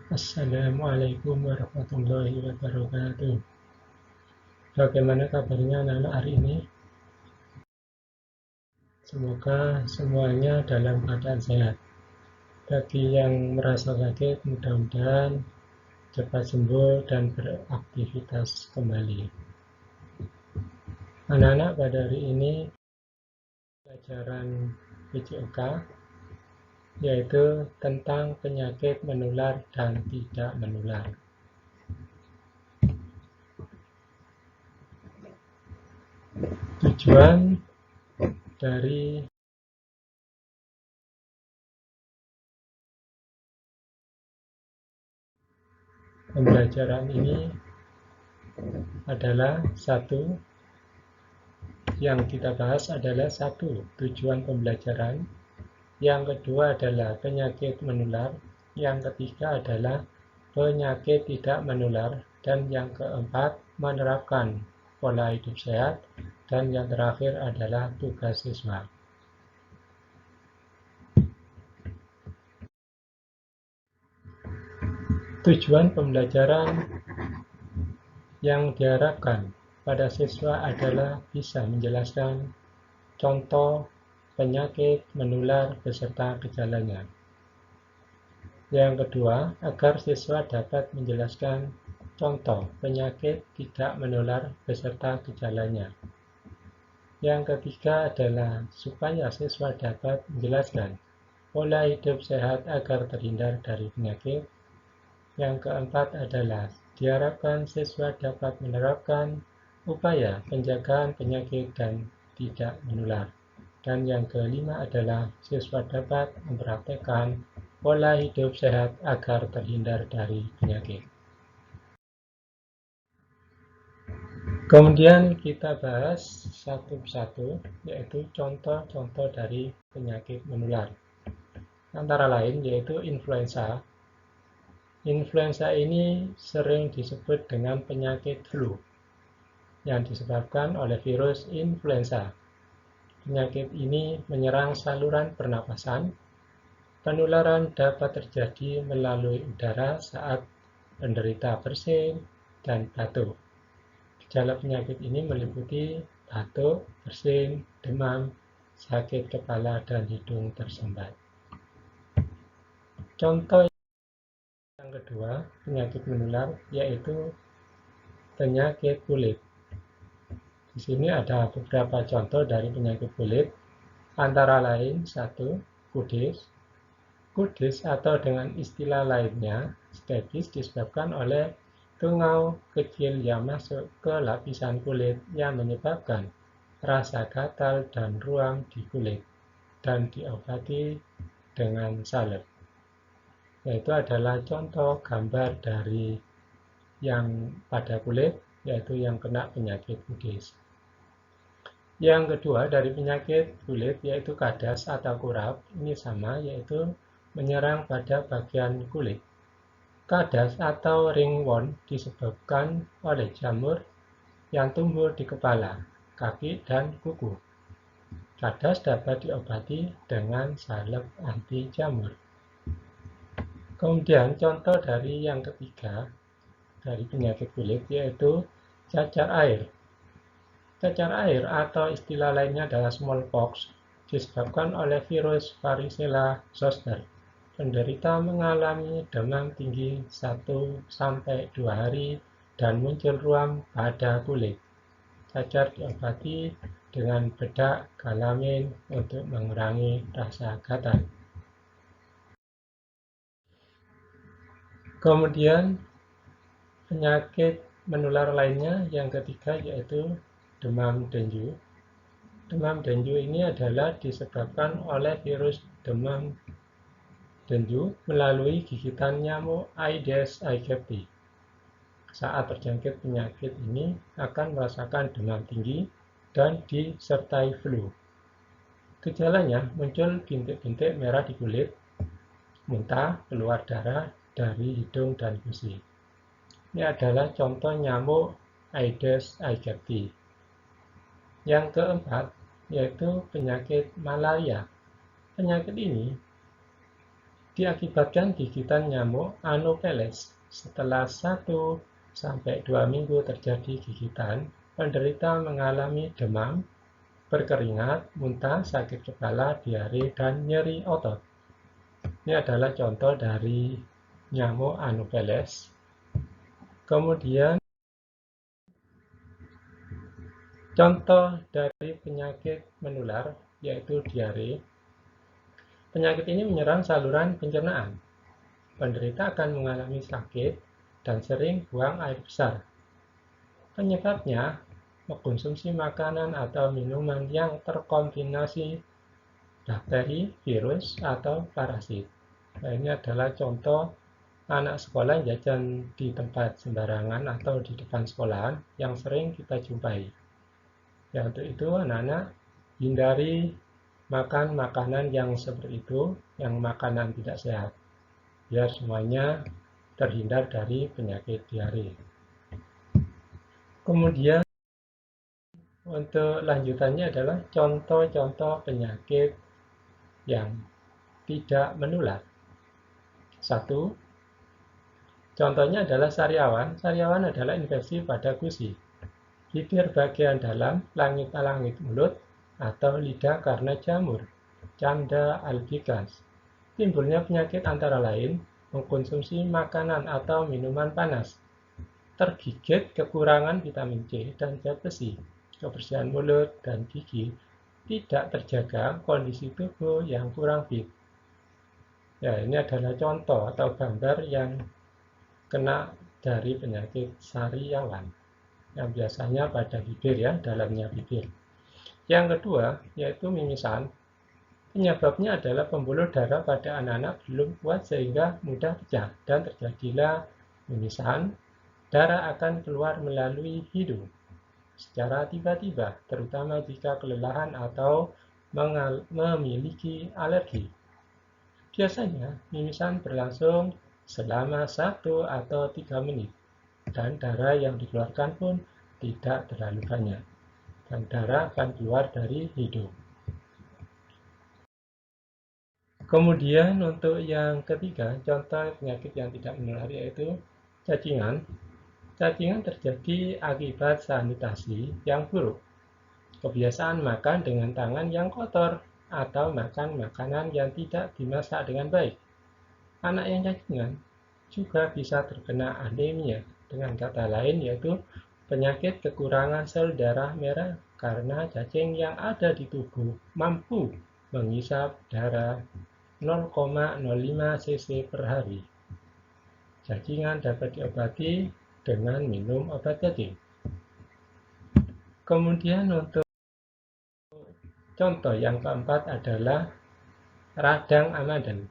Assalamualaikum warahmatullahi wabarakatuh. Bagaimana kabarnya anak-anak hari ini? Semoga semuanya dalam keadaan sehat. Bagi yang merasa sakit, mudah-mudahan cepat sembuh dan beraktivitas kembali. Anak-anak, pada hari ini pelajaran PJOK yaitu tentang penyakit menular dan tidak menular. Tujuan dari pembelajaran ini adalah yang kita bahas adalah tujuan pembelajaran, yang kedua adalah penyakit menular, yang ketiga adalah penyakit tidak menular, dan yang keempat menerapkan pola hidup sehat, dan yang terakhir adalah tugas siswa. Tujuan pembelajaran yang diharapkan pada siswa adalah bisa menjelaskan contoh penyakit menular beserta gejalanya. Yang kedua, agar siswa dapat menjelaskan contoh penyakit tidak menular beserta gejalanya. Yang ketiga adalah supaya siswa dapat menjelaskan pola hidup sehat agar terhindar dari penyakit. Yang keempat adalah diharapkan siswa dapat menerapkan upaya penjagaan penyakit dan tidak menular. Dan yang kelima adalah siswa dapat mempraktekkan pola hidup sehat agar terhindar dari penyakit. Kemudian kita bahas satu persatu, yaitu contoh-contoh dari penyakit menular. Antara lain yaitu influenza. Influenza ini sering disebut dengan penyakit flu yang disebabkan oleh virus influenza. Penyakit ini menyerang saluran pernapasan. Penularan dapat terjadi melalui udara saat penderita bersin dan batuk. Gejala penyakit ini meliputi batuk, bersin, demam, sakit kepala, dan hidung tersumbat. Contoh yang kedua, penyakit menular, yaitu penyakit kulit. Di sini ada beberapa contoh dari penyakit kulit, antara lain 1. Kudis. Kudis atau dengan istilah lainnya, stafis, disebabkan oleh tungau kecil yang masuk ke lapisan kulit yang menyebabkan rasa gatal dan ruam di kulit dan diobati dengan salep. Yaitu adalah contoh gambar dari yang pada kulit, yaitu yang kena penyakit kudis. Yang kedua dari penyakit kulit yaitu kadas atau kurap. Ini sama, yaitu menyerang pada bagian kulit. Kadas atau ringworm disebabkan oleh jamur yang tumbuh di kepala, kaki, dan kuku. Kadas dapat diobati dengan salep anti jamur. Kemudian contoh dari yang ketiga dari penyakit kulit yaitu cacar air. Cacar air atau istilah lainnya adalah smallpox disebabkan oleh virus varicella zoster. Penderita mengalami demam tinggi 1-2 hari dan muncul ruam pada kulit. Cacar diobati dengan bedak galamin untuk mengurangi rasa gatal. Kemudian penyakit menular lainnya yang ketiga yaitu demam dengue. Demam dengue ini adalah disebabkan oleh virus demam dengue melalui gigitan nyamuk Aedes aegypti. Saat terjangkit penyakit ini akan merasakan demam tinggi dan disertai flu. Gejalanya muncul bintik-bintik merah di kulit, muntah, keluar darah dari hidung dan gusi. Ini adalah contoh nyamuk Aedes aegypti. Yang keempat yaitu penyakit malaria. Penyakit ini diakibatkan gigitan nyamuk Anopheles. Setelah 1 sampai 2 minggu terjadi gigitan, penderita mengalami demam, berkeringat, muntah, sakit kepala, diare, dan nyeri otot. Ini adalah contoh dari nyamuk Anopheles. Kemudian contoh dari penyakit menular yaitu diare. Penyakit ini menyerang saluran pencernaan. Penderita akan mengalami sakit dan sering buang air besar. Penyebabnya mengkonsumsi makanan atau minuman yang terkontaminasi bakteri, virus, atau parasit. Nah, ini adalah contoh anak sekolah jajan di tempat sembarangan atau di depan sekolahan yang sering kita jumpai. Ya, untuk itu anak-anak hindari makan makanan yang seperti itu, yang makanan tidak sehat, biar semuanya terhindar dari penyakit diare. Kemudian untuk lanjutannya adalah contoh-contoh penyakit yang tidak menular. 1. Contohnya adalah sariawan. Sariawan adalah infeksi pada gusi, bibir bagian dalam, langit-langit mulut, atau lidah karena jamur, Candida albicans. Timbulnya penyakit antara lain mengkonsumsi makanan atau minuman panas, tergigit kekurangan vitamin C dan zat besi, kebersihan mulut dan gigi, tidak terjaga, kondisi tubuh yang kurang fit. Ya, ini adalah contoh atau gambar yang kena dari penyakit sariawan yang biasanya pada bibir, ya, dalamnya bibir. Yang kedua yaitu mimisan. Penyebabnya adalah pembuluh darah pada anak-anak belum kuat sehingga mudah pecah dan terjadilah mimisan. Darah akan keluar melalui hidung secara tiba-tiba, terutama jika kelelahan atau memiliki alergi. Biasanya mimisan berlangsung selama 1 atau 3 menit, dan darah yang dikeluarkan pun tidak terlalu banyak, dan darah akan keluar dari hidung. Kemudian untuk yang ketiga, contoh penyakit yang tidak menular yaitu cacingan. Cacingan terjadi akibat sanitasi yang buruk, kebiasaan makan dengan tangan yang kotor, atau makan makanan yang tidak dimasak dengan baik. Anak yang cacingan juga bisa terkena anemia, dengan kata lain yaitu penyakit kekurangan sel darah merah karena cacing yang ada di tubuh mampu menghisap darah 0,05 cc per hari. Cacingan dapat diobati dengan minum obat cacing. Kemudian untuk contoh yang keempat adalah radang amandel.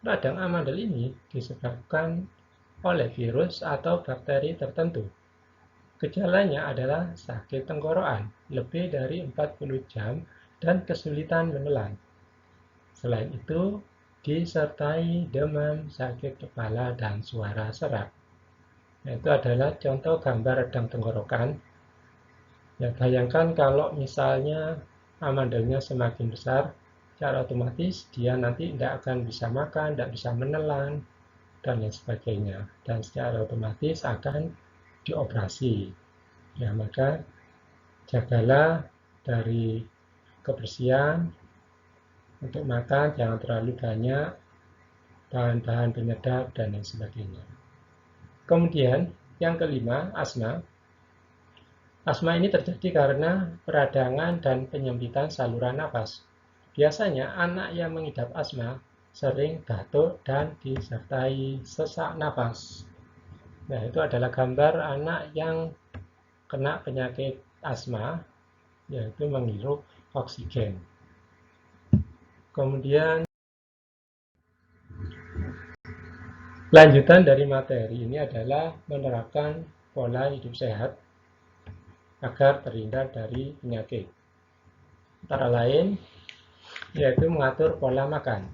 Radang amandel ini disebabkan oleh virus atau bakteri tertentu. Gejalanya adalah sakit tenggorokan lebih dari 40 jam dan kesulitan menelan. Selain itu, disertai demam, sakit kepala, dan suara serak. Itu adalah contoh gambar radang tenggorokan. Ya, bayangkan kalau misalnya amandelnya semakin besar, secara otomatis dia nanti tidak akan bisa makan, tidak bisa menelan, dan lain sebagainya. Dan secara otomatis akan dioperasi. Ya, maka jagalah dari kebersihan. Untuk makan jangan terlalu banyak bahan-bahan penyedap dan lain sebagainya. Kemudian yang kelima, asma. Asma ini terjadi karena peradangan dan penyempitan saluran nafas. Biasanya anak yang mengidap asma sering batuk dan disertai sesak nafas. Nah, itu adalah gambar anak yang kena penyakit asma, yaitu menghirup oksigen. Kemudian lanjutan dari materi ini adalah menerapkan pola hidup sehat agar terhindar dari penyakit. Antara lain yaitu mengatur pola makan,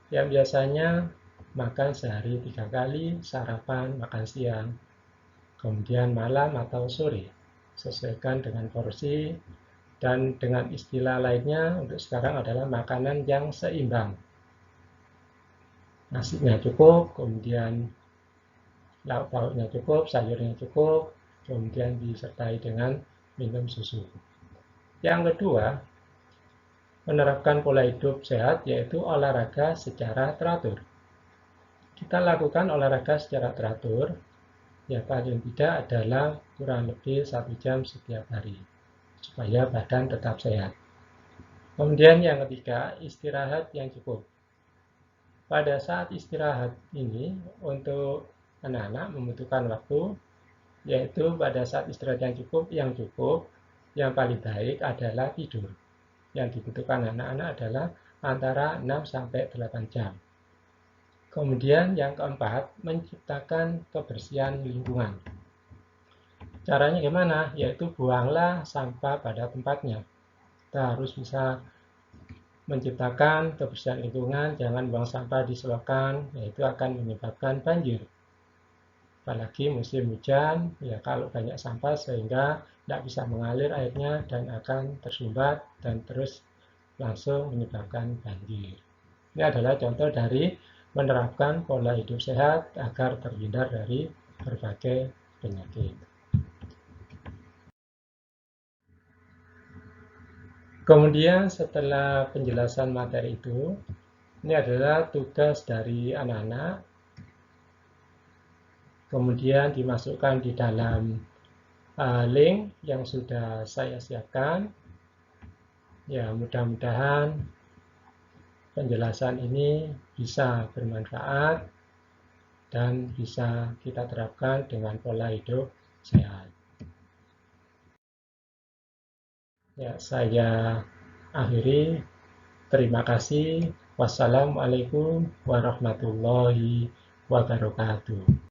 yang biasanya makan sehari 3 kali, sarapan, makan siang, kemudian malam atau sore. Sesuaikan dengan porsi, dan dengan istilah lainnya untuk sekarang adalah makanan yang seimbang. nasinya cukup, kemudian lauk pauknya cukup, sayurnya cukup, kemudian disertai dengan minum susu. Yang kedua, menerapkan pola hidup sehat, yaitu olahraga secara teratur. Kita lakukan olahraga secara teratur, ya paling tidak adalah kurang lebih 1 jam setiap hari, supaya badan tetap sehat. Kemudian yang ketiga, istirahat yang cukup. Pada saat istirahat ini, untuk anak-anak membutuhkan waktu, yaitu pada saat istirahat yang cukup, yang paling baik adalah tidur. Yang dibutuhkan anak-anak adalah antara 6-8 jam. Kemudian yang keempat, menciptakan kebersihan lingkungan. Caranya gimana? Yaitu buanglah sampah pada tempatnya. Kita harus bisa menciptakan kebersihan lingkungan, jangan buang sampah di selokan, yaitu akan menyebabkan banjir. Apalagi musim hujan, ya kalau banyak sampah sehingga tidak bisa mengalir airnya dan akan tersumbat dan terus langsung menyebabkan banjir. Ini adalah contoh dari menerapkan pola hidup sehat agar terhindar dari berbagai penyakit. Kemudian setelah penjelasan materi itu, ini adalah tugas dari anak-anak, kemudian dimasukkan di dalam link yang sudah saya siapkan. Ya, mudah-mudahan penjelasan ini bisa bermanfaat dan bisa kita terapkan dengan pola hidup sehat. Ya, saya akhiri. Terima kasih. Wassalamualaikum warahmatullahi wabarakatuh.